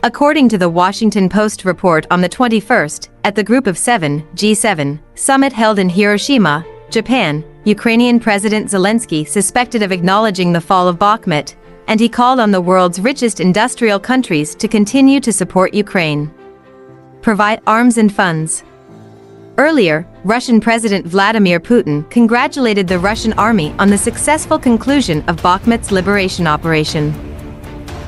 According to the Washington Post report on the 21st, at the Group of Seven (G7) summit held in Hiroshima, Japan, Ukrainian President Zelensky suspected of acknowledging the fall of Bakhmut, and he called on the world's richest industrial countries to continue to support Ukraine. Provide arms and funds. Earlier, Russian President Vladimir Putin congratulated the Russian army on the successful conclusion of Bakhmut's liberation operation.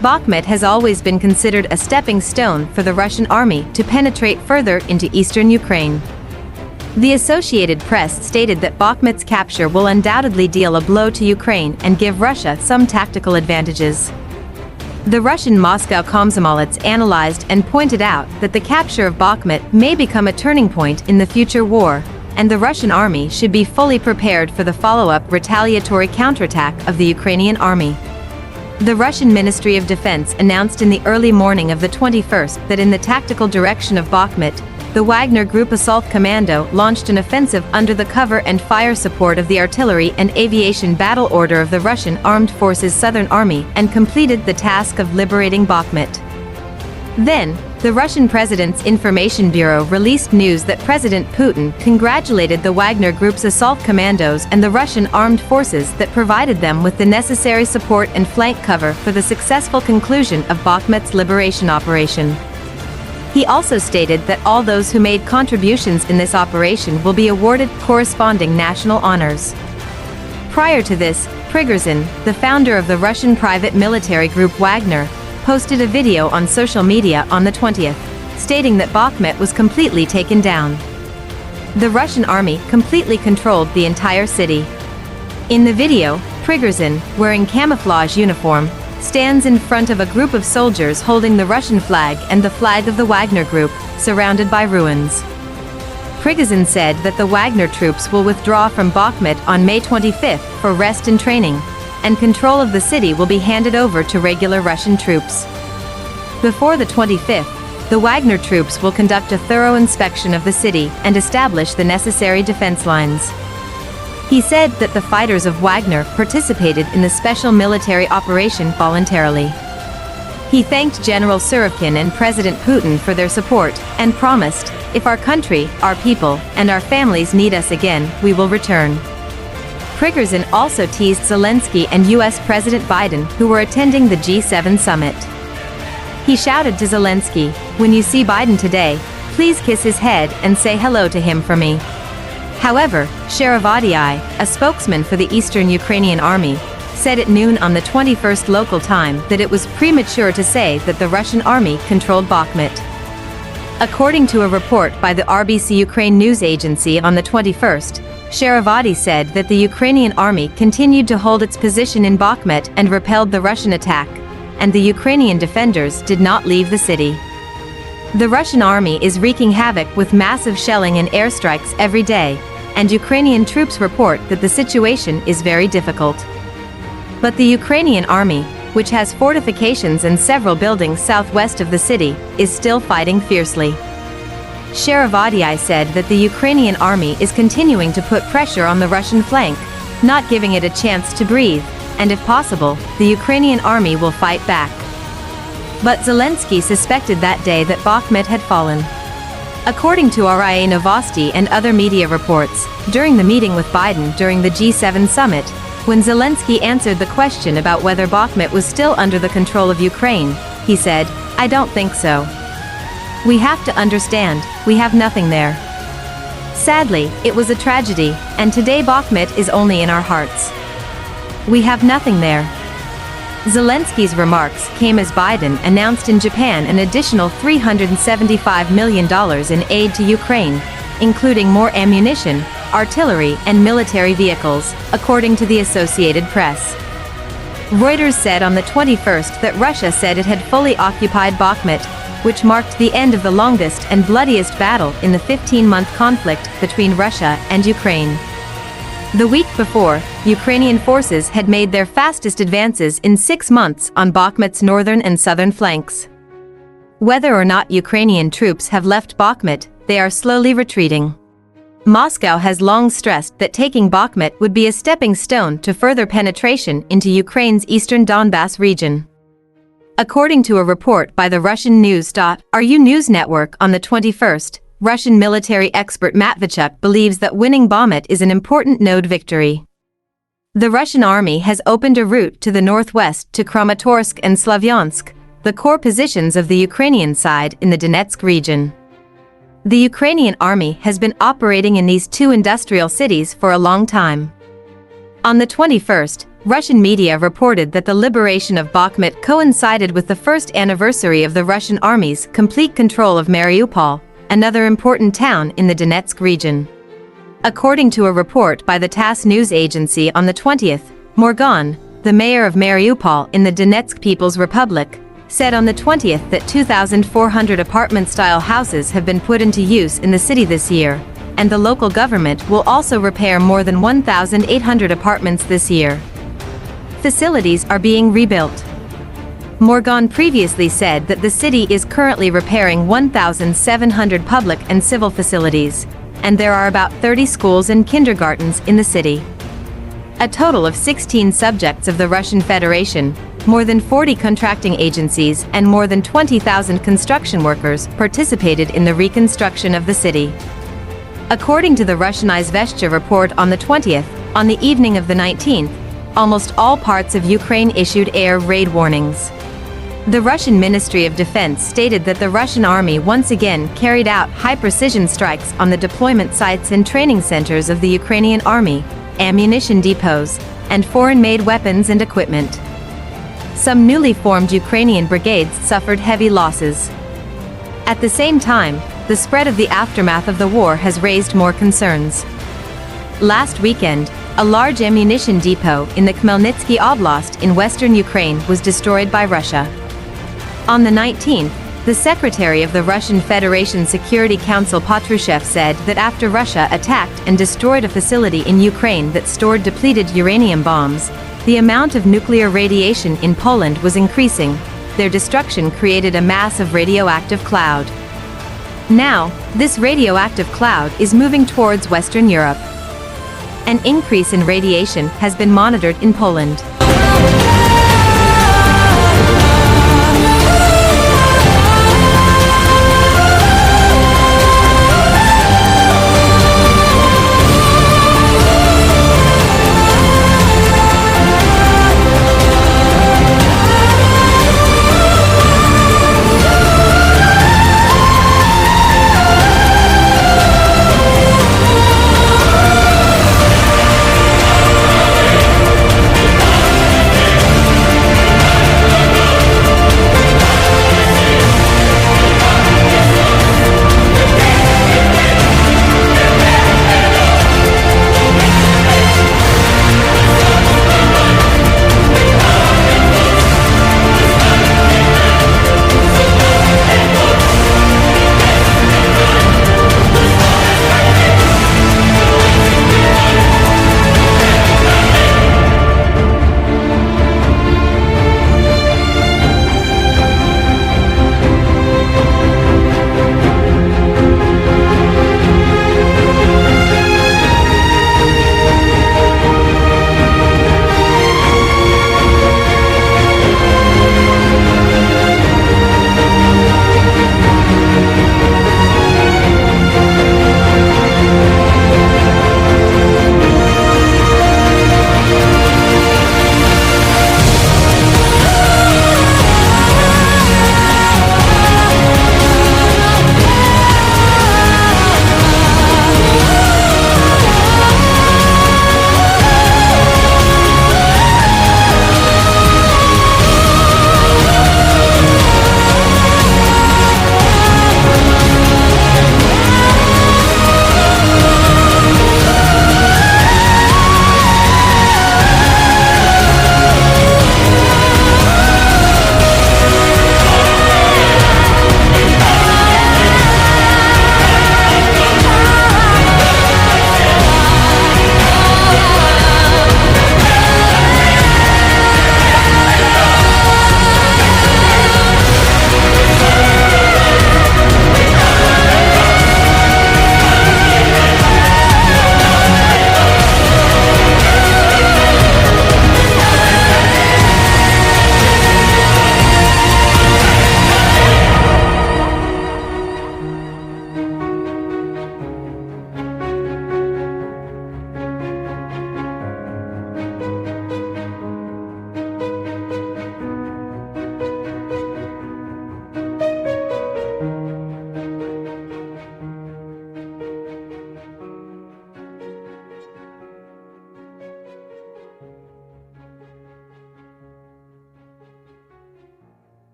Bakhmut has always been considered a stepping stone for the Russian army to penetrate further into eastern Ukraine. The Associated Press stated that Bakhmut's capture will undoubtedly deal a blow to Ukraine and give Russia some tactical advantages. The Russian Moscow Komsomolets analyzed and pointed out that the capture of Bakhmut may become a turning point in the future war, and the Russian army should be fully prepared for the follow-up retaliatory counterattack of the Ukrainian army. The Russian Ministry of Defense announced in the early morning of the 21st that in the tactical direction of Bakhmut, the Wagner Group Assault Commando launched an offensive under the cover and fire support of the Artillery and Aviation Battle Order of the Russian Armed Forces Southern Army and completed the task of liberating Bakhmut. Then, the Russian President's Information Bureau released news that President Putin congratulated the Wagner Group's assault commandos and the Russian armed forces that provided them with the necessary support and flank cover for the successful conclusion of Bakhmut's liberation operation. He also stated that all those who made contributions in this operation will be awarded corresponding national honors. Prior to this, Prigozhin, the founder of the Russian private military group Wagner, posted a video on social media on the 20th, stating that Bakhmut was completely taken down. The Russian army completely controlled the entire city. In the video, Prigozhin, wearing camouflage uniform, stands in front of a group of soldiers holding the Russian flag and the flag of the Wagner Group, surrounded by ruins. Prigozhin said that the Wagner troops will withdraw from Bakhmut on May 25 for rest and training, and control of the city will be handed over to regular Russian troops. Before the 25th, the Wagner troops will conduct a thorough inspection of the city and establish the necessary defense lines. He said that the fighters of Wagner participated in the special military operation voluntarily. He thanked General Surovikin and President Putin for their support and promised, "If our country, our people, and our families need us again, we will return." Prigozhin also teased Zelensky and U.S. President Biden, who were attending the G7 summit. He shouted to Zelensky, "When you see Biden today, please kiss his head and say hello to him for me." However, Sherevatii, a spokesman for the Eastern Ukrainian Army, said at noon on the 21st local time that it was premature to say that the Russian army controlled Bakhmut. According to a report by the RBC Ukraine news agency on the 21st, Sherevatii said that the Ukrainian army continued to hold its position in Bakhmut and repelled the Russian attack, and the Ukrainian defenders did not leave the city. The Russian army is wreaking havoc with massive shelling and airstrikes every day, and Ukrainian troops report that the situation is very difficult. But the Ukrainian army, which has fortifications and several buildings southwest of the city, is still fighting fiercely. Sherevatii said that the Ukrainian army is continuing to put pressure on the Russian flank, not giving it a chance to breathe, and if possible, the Ukrainian army will fight back. But Zelensky suspected that day that Bakhmut had fallen. According to RIA Novosti and other media reports, during the meeting with Biden during the G7 summit, when Zelensky answered the question about whether Bakhmut was still under the control of Ukraine, he said, "I don't think so. We have to understand, we have nothing there." Sadly, it was a tragedy, and today Bakhmut is only in our hearts. We have nothing there. Zelensky's remarks came as Biden announced in Japan an additional $375 million in aid to Ukraine, including more ammunition, artillery, and military vehicles, according to the Associated Press. Reuters said on the 21st that Russia said it had fully occupied Bakhmut, which marked the end of the longest and bloodiest battle in the 15-month conflict between Russia and Ukraine. The week before, Ukrainian forces had made their fastest advances in 6 months on Bakhmut's northern and southern flanks. Whether or not Ukrainian troops have left Bakhmut, they are slowly retreating. Moscow has long stressed that taking Bakhmut would be a stepping stone to further penetration into Ukraine's eastern Donbas region. According to a report by the Russian News.ru news network on the 21st, Russian military expert Matveychuk believes that winning Bakhmut is an important node victory. The Russian army has opened a route to the northwest to Kramatorsk and Slavyansk, the core positions of the Ukrainian side in the Donetsk region. The Ukrainian army has been operating in these two industrial cities for a long time. On the 21st, Russian media reported that the liberation of Bakhmut coincided with the first anniversary of the Russian army's complete control of Mariupol, another important town in the Donetsk region. According to a report by the TASS news agency on the 20th, Morgan, the mayor of Mariupol in the Donetsk People's Republic, said on the 20th that 2,400 apartment-style houses have been put into use in the city this year, and the local government will also repair more than 1,800 apartments this year. Facilities are being rebuilt. Morgan previously said that the city is currently repairing 1,700 public and civil facilities, and there are about 30 schools and kindergartens in the city. A total of 16 subjects of the Russian Federation, more than 40 contracting agencies and more than 20,000 construction workers participated in the reconstruction of the city. According to the Russian Izvestia report on the 20th, on the evening of the 19th, almost all parts of Ukraine issued air raid warnings. The Russian Ministry of Defense stated that the Russian army once again carried out high-precision strikes on the deployment sites and training centers of the Ukrainian army, ammunition depots, and foreign-made weapons and equipment. Some newly formed Ukrainian brigades suffered heavy losses. At the same time, the spread of the aftermath of the war has raised more concerns. Last weekend, a large ammunition depot in the Khmelnytsky Oblast in western Ukraine was destroyed by Russia. On the 19th, the secretary of the Russian Federation Security Council Patrushev said that after Russia attacked and destroyed a facility in Ukraine that stored depleted uranium bombs, the amount of nuclear radiation in Poland was increasing. Their destruction created a mass of radioactive cloud. Now, this radioactive cloud is moving towards Western Europe. An increase in radiation has been monitored in Poland.